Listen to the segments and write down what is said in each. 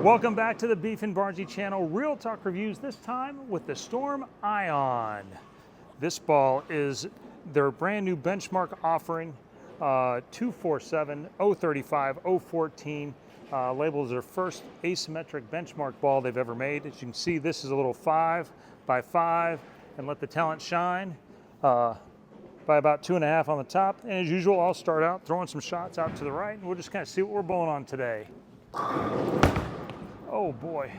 Welcome back to the Beef and Barnzy channel. Real Talk Reviews, this time with the Storm Ion. This ball is their brand new benchmark offering, 247, 035, 014. Labeled their first asymmetric benchmark ball they've ever made. As you can see, this is a little 5x5 and let the talent shine by about 2.5 on the top. And as usual, I'll start out throwing some shots out to the right and we'll just kind of see what we're bowling on today. Oh boy.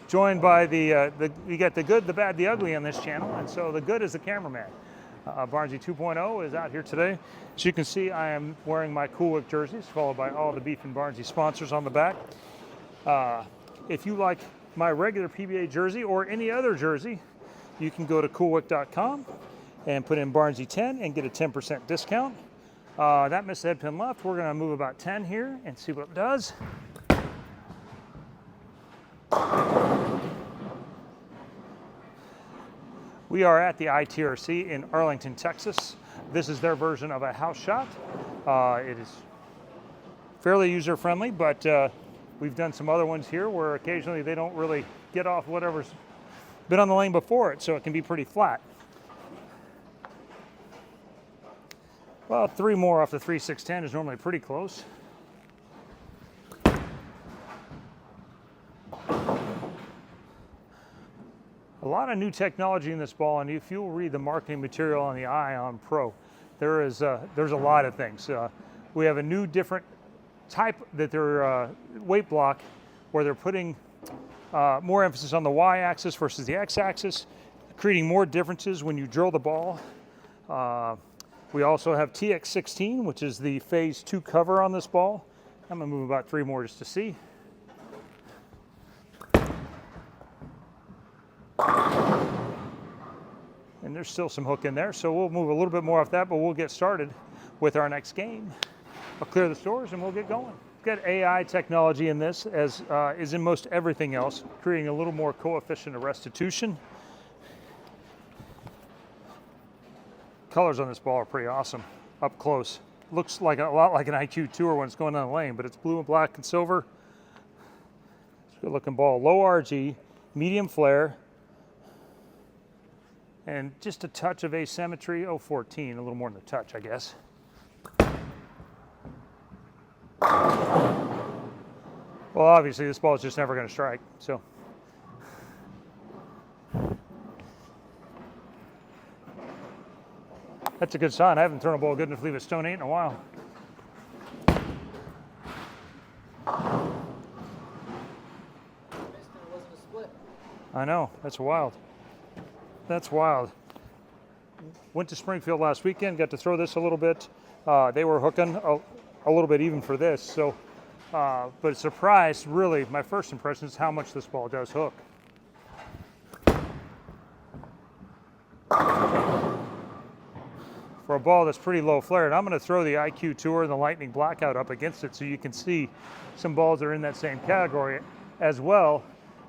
Joined by you got the good, the bad, the ugly on this channel, and so the good is the cameraman. BArnzy 2.0 is out here today. As you can see, I am wearing my Cool Wick jerseys, followed by all the Beef and Barnzy sponsors on the back. If you like my regular PBA jersey or any other jersey, you can go to coolwick.com and put in Barnzy 10 and get a 10% discount. That missed the head pin left. We're going to move about 10 here and see what it does. We are at the ITRC in Arlington, Texas. This is their version of a house shot. It is fairly user-friendly, but we've done some other ones here where occasionally they don't really get off whatever's been on the lane before it, so it can be pretty flat. Well, 3 more off the 3.610 is normally pretty close. A lot of new technology in this ball, and if you'll read the marketing material on the Ion Pro, there's a lot of things. We have a new different type that they're weight block, where they're putting more emphasis on the y-axis versus the x-axis, creating more differences when you drill the ball. We also have TX16, which is the phase 2 cover on this ball. I'm gonna move about 3 more just to see. And there's still some hook in there, so we'll move a little bit more off that, but we'll get started with our next game. I'll clear the stores and we'll get going. We've got AI technology in this, as is in most everything else, creating a little more coefficient of restitution. Colors on this ball are pretty awesome, up close. Looks like a lot like an IQ Tour when it's going down the lane, but it's blue and black and silver. It's a good looking ball. Low RG, medium flare, and just a touch of asymmetry. 014, a little more than a touch, I guess. Well, obviously this ball is just never going to strike, so. That's a good sign. I haven't thrown a ball good enough to leave a stone 8 in a while. I know, that's wild. That's wild. Went to Springfield last weekend, got to throw this a little bit. They were hooking a little bit even for this, so, but surprised, really, my first impression is how much this ball does hook. For a ball that's pretty low flared, I'm going to throw the IQ Tour and the Lightning Blackout up against it so you can see some balls that are in that same category, as well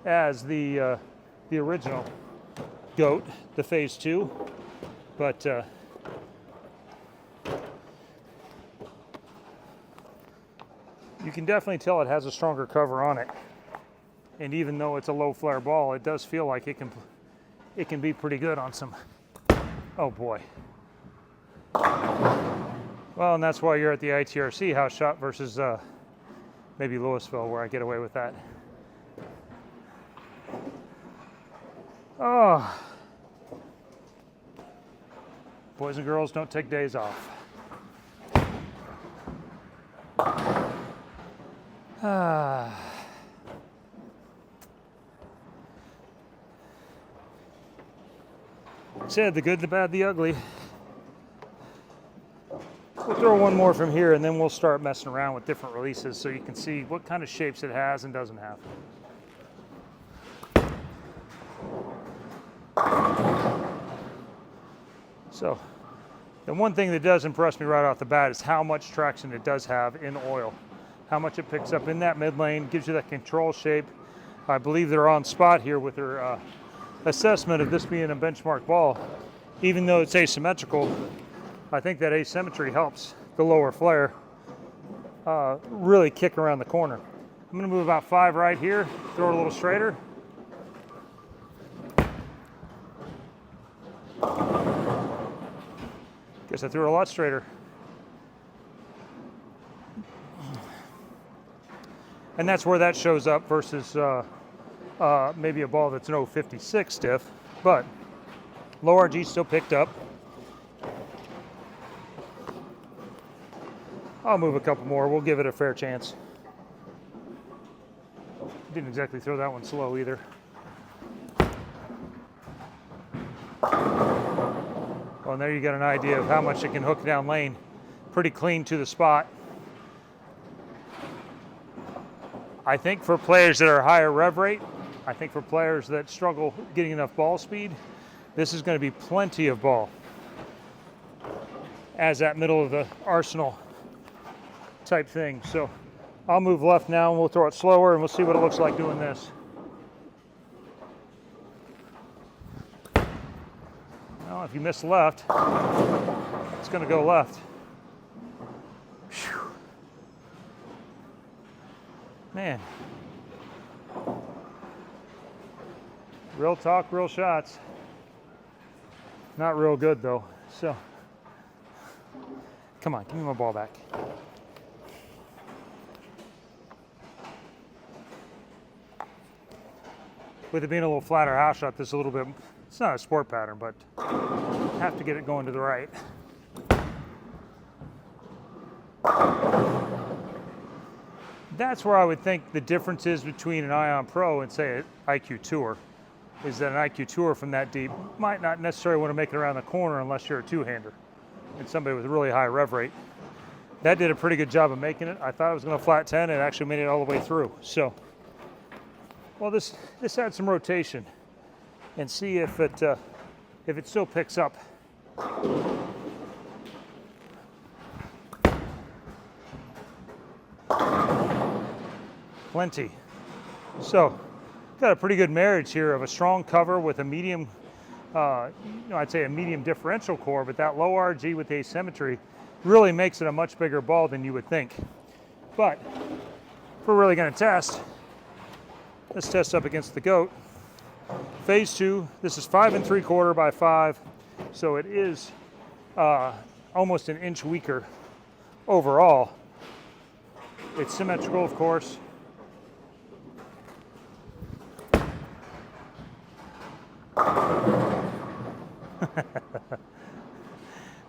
as the original GOAT, the phase 2. But you can definitely tell it has a stronger cover on it. And even though it's a low flare ball, it does feel like it can be pretty good on some. Oh boy. Well, and that's why you're at the ITRC house shot versus maybe Louisville, where I get away with that. Oh. Boys and girls don't take days off. Said the good, the bad, the ugly. We'll throw one more from here and then we'll start messing around with different releases so you can see what kind of shapes it has and doesn't have. So, the one thing that does impress me right off the bat is how much traction it does have in oil. How much it picks up in that mid lane, gives you that control shape. I believe they're on spot here with their assessment of this being a benchmark ball. Even though it's asymmetrical, I think that asymmetry helps the lower flare really kick around the corner. I'm gonna move about 5 right here, throw it a little straighter. Guess I threw it a lot straighter. And that's where that shows up versus maybe a ball that's an 056 stiff, but low RG still picked up. I'll move a couple more, we'll give it a fair chance. Didn't exactly throw that one slow either. Well, and there you get an idea of how much it can hook down lane. Pretty clean to the spot. I think for players that are higher rev rate, I think for players that struggle getting enough ball speed, this is going to be plenty of ball as that middle of the arsenal type thing. So I'll move left now and we'll throw it slower and we'll see what it looks like doing this. Well, if you miss left, it's going to go left. Whew. Man. Real talk, real shots. Not real good though. So, come on, give me my ball back. With it being a little flatter house shot, this is a little bit, it's not a sport pattern, but have to get it going to the right. That's where I would think the difference is between an Ion Pro and say an IQ Tour, is that an IQ Tour from that deep might not necessarily want to make it around the corner unless you're a two-hander and somebody with a really high rev rate. That did a pretty good job of making it. I thought it was going to flat 10, it actually made it all the way through. So, well, this had some rotation, and see if it still picks up. Plenty. So, got a pretty good marriage here of a strong cover with a medium, I'd say a medium differential core, but that low RG with the asymmetry really makes it a much bigger ball than you would think. But if we're really going to test, let's test up against the GOAT. Phase 2, this is 5 3/4 by 5, so it is almost an inch weaker overall. It's symmetrical, of course.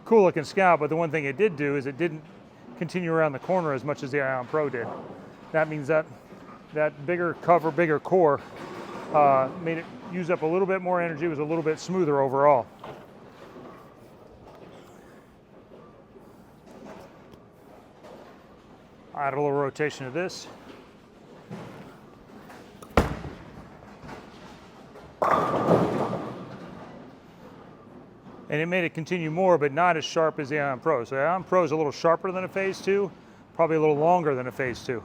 Cool looking scout, but the one thing it did do is it didn't continue around the corner as much as the Ion Pro did. That means that bigger cover, bigger core made it use up a little bit more energy, was a little bit smoother overall. Add a little rotation to this. And it made it continue more, but not as sharp as the Ion Pro. So the Ion Pro is a little sharper than a Phase 2, probably a little longer than a Phase 2.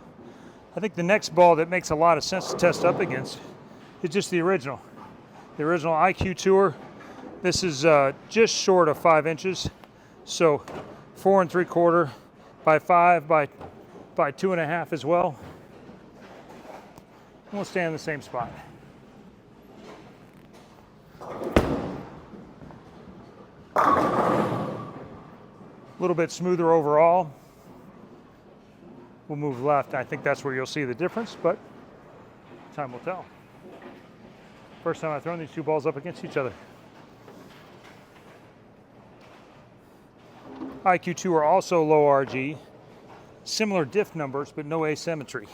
I think the next ball that makes a lot of sense to test up against is just the original. The original IQ Tour. This is just short of 5 inches. So 4 3/4 by 5 by 2.5 as well. And we'll stay in the same spot. A little bit smoother overall. We'll move left. I think that's where you'll see the difference, but time will tell. First time I've thrown these two balls up against each other. IQ2 are also low RG, similar diff numbers, but no asymmetry.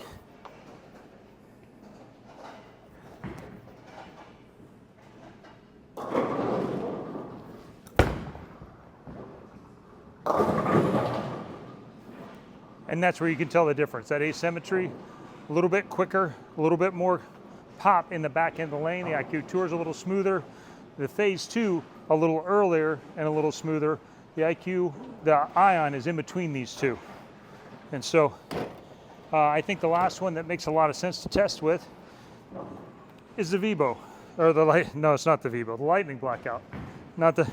And that's where you can tell the difference. That asymmetry, a little bit quicker, a little bit more pop in the back end of the lane. The IQ Tour is a little smoother. The Phase 2, a little earlier and a little smoother. The Ion is in between these two. And so I think the last one that makes a lot of sense to test with is the Vibo. Or no, it's not the Vibo, the Lightning Blackout. Not the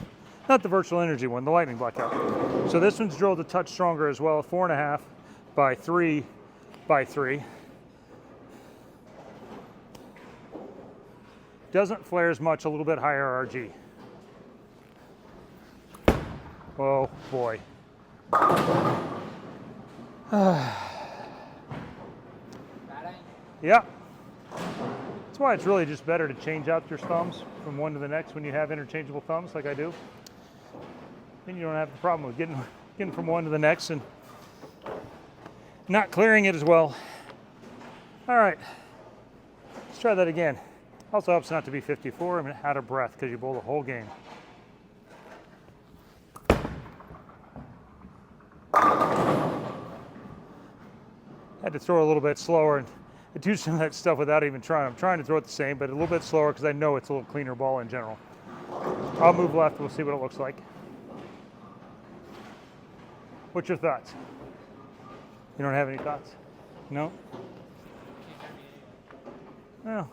Not the virtual energy one, the lightning blackout. So this one's drilled a touch stronger as well, 4.5 by 3 by 3. Doesn't flare as much, a little bit higher RG. Oh boy. Yeah. That's why it's really just better to change out your thumbs from one to the next when you have interchangeable thumbs like I do. Then you don't have the problem with getting from one to the next and not clearing it as well. All right, let's try that again. Also helps not to be 54. I'm out of breath because you bowl the whole game. Had to throw a little bit slower, and I do some of that stuff without even trying. I'm trying to throw it the same, but a little bit slower because I know it's a little cleaner ball in general. I'll move left, we'll see what it looks like. What's your thoughts? You don't have any thoughts? No? No.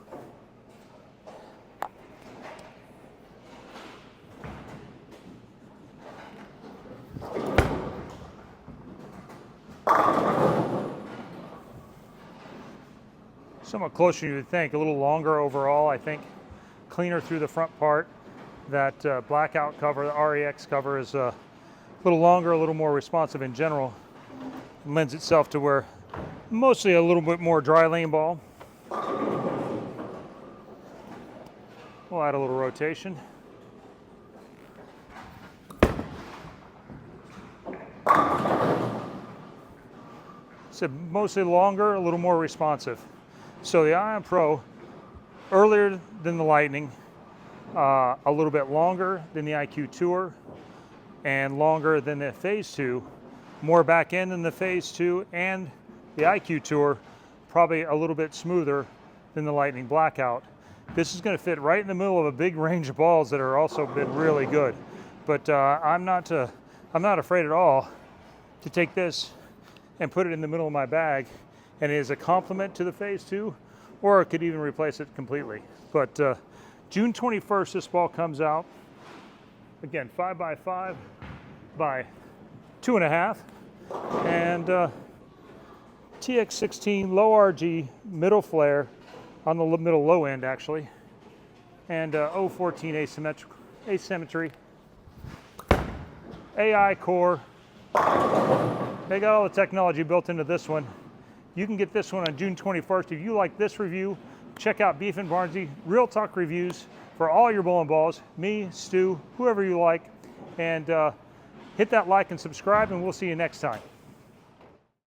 Somewhat closer you would think, a little longer overall, I think. Cleaner through the front part. That blackout cover, the REX cover, is a little longer, a little more responsive in general. It lends itself to where mostly a little bit more dry lane ball. We'll add a little rotation. So mostly longer, a little more responsive. So the Ion Pro, earlier than the Lightning, a little bit longer than the IQ Tour, and longer than the Phase 2, more back end than the Phase 2, and the IQ Tour, probably a little bit smoother than the Lightning Blackout. This is going to fit right in the middle of a big range of balls that are also been really good. But I'm not afraid at all to take this and put it in the middle of my bag, and it is a complement to the Phase 2, or it could even replace it completely. But June 21st, this ball comes out. Again, 5 by 5 by 2.5, and TX16 low RG, middle flare, on the middle low end actually, and 014 asymmetry, AI core. They got all the technology built into this one. You can get this one on June 21st. If you like this review, check out Beef and Barnzy Real Talk reviews for all your bowling balls, me, Stu, whoever you like, and hit that like and subscribe, and we'll see you next time.